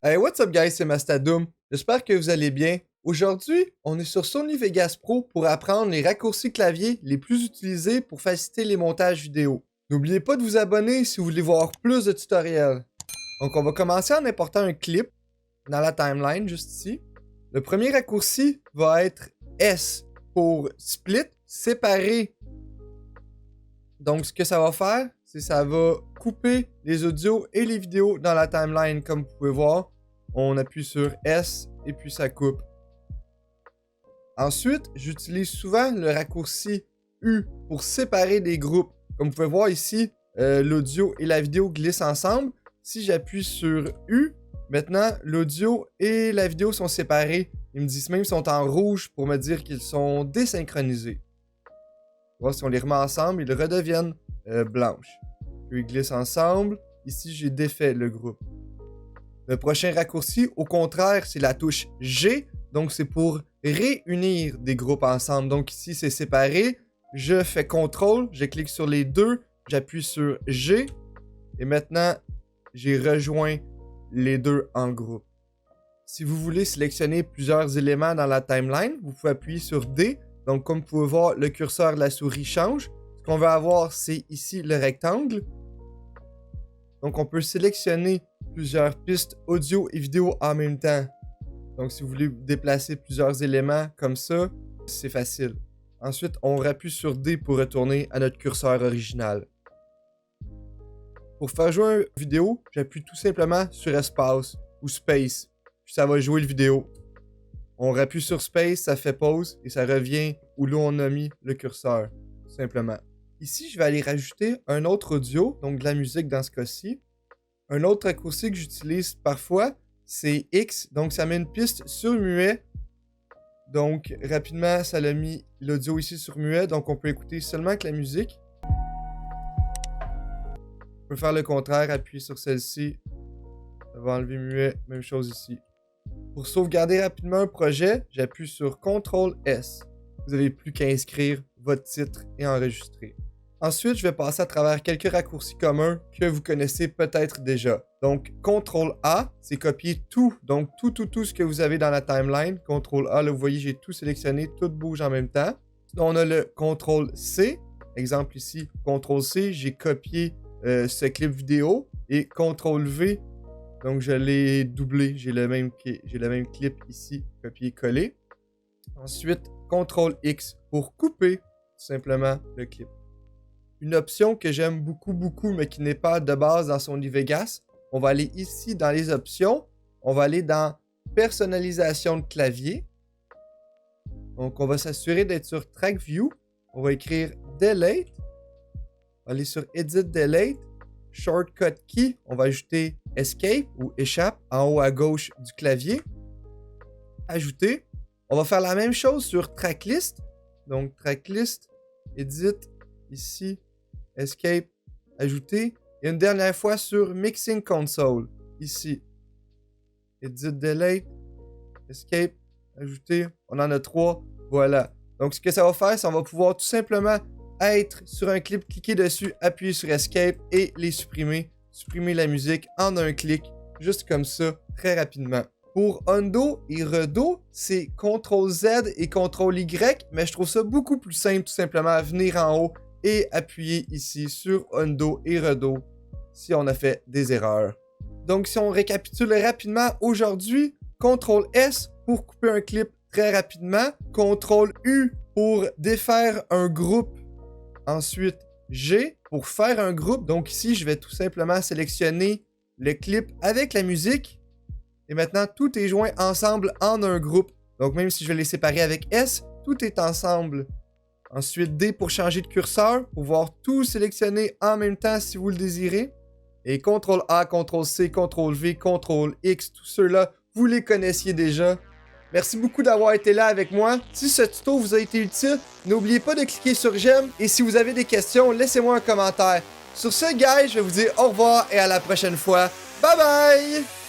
Hey, what's up guys, c'est Mastadoom. J'espère que vous allez bien. Aujourd'hui, on est sur Sony Vegas Pro pour apprendre les raccourcis clavier les plus utilisés pour faciliter les montages vidéo. N'oubliez pas de vous abonner si vous voulez voir plus de tutoriels. Donc on va commencer en important un clip dans la timeline juste ici. Le premier raccourci va être S pour split, séparer. Donc ce que ça va faire, c'est ça va couper les audios et les vidéos dans la timeline. Comme vous pouvez voir, on appuie sur S et puis ça coupe. Ensuite, j'utilise souvent le raccourci U pour séparer des groupes. Comme vous pouvez voir ici, l'audio et la vidéo glissent ensemble. Si j'appuie sur U, maintenant l'audio et la vidéo sont séparés. Ils me disent même qu'ils sont en rouge pour me dire qu'ils sont désynchronisés. Voir si on les remet ensemble, ils redeviennent blanches. Puis ils glissent ensemble. Ici, j'ai défait le groupe. Le prochain raccourci, au contraire, c'est la touche G. Donc, c'est pour réunir des groupes ensemble. Donc, ici, c'est séparé. Je fais CTRL, je clique sur les deux, j'appuie sur G. Et maintenant, j'ai rejoint les deux en groupe. Si vous voulez sélectionner plusieurs éléments dans la timeline, vous pouvez appuyer sur D. Donc, comme vous pouvez voir, le curseur de la souris change. Ce qu'on va avoir, c'est ici le rectangle. Donc, on peut sélectionner plusieurs pistes audio et vidéo en même temps. Donc, si vous voulez déplacer plusieurs éléments comme ça, c'est facile. Ensuite, on rappuie sur D pour retourner à notre curseur original. Pour faire jouer une vidéo, j'appuie tout simplement sur Espace ou Space. Puis ça va jouer la vidéo. On rappuie sur Space, ça fait pause et ça revient où là on a mis le curseur, tout simplement. Ici, je vais aller rajouter un autre audio, donc de la musique dans ce cas-ci. Un autre raccourci que j'utilise parfois, c'est X, donc ça met une piste sur muet. Donc rapidement, ça l'a mis l'audio ici sur muet, donc on peut écouter seulement que la musique. On peut faire le contraire, appuyer sur celle-ci. Ça va enlever muet, même chose ici. Pour sauvegarder rapidement un projet, j'appuie sur CTRL-S. Vous n'avez plus qu'à inscrire votre titre et enregistrer. Ensuite, je vais passer à travers quelques raccourcis communs que vous connaissez peut-être déjà. Donc, CTRL-A, c'est copier tout. Donc, tout ce que vous avez dans la timeline. CTRL-A, là, vous voyez, j'ai tout sélectionné, tout bouge en même temps. Sinon, on a le CTRL-C. Exemple ici, CTRL-C, j'ai copié ce clip vidéo. Et CTRL-V, donc je l'ai doublé. J'ai le même clip ici, copier-coller. Ensuite, CTRL-X pour couper tout simplement le clip. Une option que j'aime beaucoup, mais qui n'est pas de base dans Sony Vegas. On va aller ici dans les options. On va aller dans personnalisation de clavier. Donc, on va s'assurer d'être sur Track View. On va écrire Delete. On va aller sur Edit Delete. Shortcut Key. On va ajouter Escape ou Échappe en haut à gauche du clavier. Ajouter. On va faire la même chose sur Tracklist. Donc, Tracklist, Edit, ici. Escape, ajouter. Et une dernière fois sur Mixing Console, ici. Edit, Delete, Escape, ajouter. On en a 3. Voilà. Donc, ce que ça va faire, c'est qu'on va pouvoir tout simplement être sur un clip, cliquer dessus, appuyer sur Escape et les supprimer. Supprimer la musique en un clic, juste comme ça, très rapidement. Pour Undo et Redo, c'est CTRL-Z et CTRL-Y, mais je trouve ça beaucoup plus simple, tout simplement, venir en haut et appuyer ici sur Undo et Redo si on a fait des erreurs. Donc, si on récapitule rapidement aujourd'hui, CTRL-S pour couper un clip très rapidement, CTRL-U pour défaire un groupe, ensuite G pour faire un groupe. Donc ici, je vais tout simplement sélectionner le clip avec la musique et maintenant, tout est joint ensemble en un groupe. Donc même si je vais les séparer avec S, tout est ensemble. Ensuite, D pour changer de curseur, pouvoir tout sélectionner en même temps si vous le désirez. Et CTRL-A, CTRL-C, CTRL-V, CTRL-X, tous ceux-là, vous les connaissiez déjà. Merci beaucoup d'avoir été là avec moi. Si ce tuto vous a été utile, n'oubliez pas de cliquer sur j'aime. Et si vous avez des questions, laissez-moi un commentaire. Sur ce, guys, je vais vous dire au revoir et à la prochaine fois. Bye bye!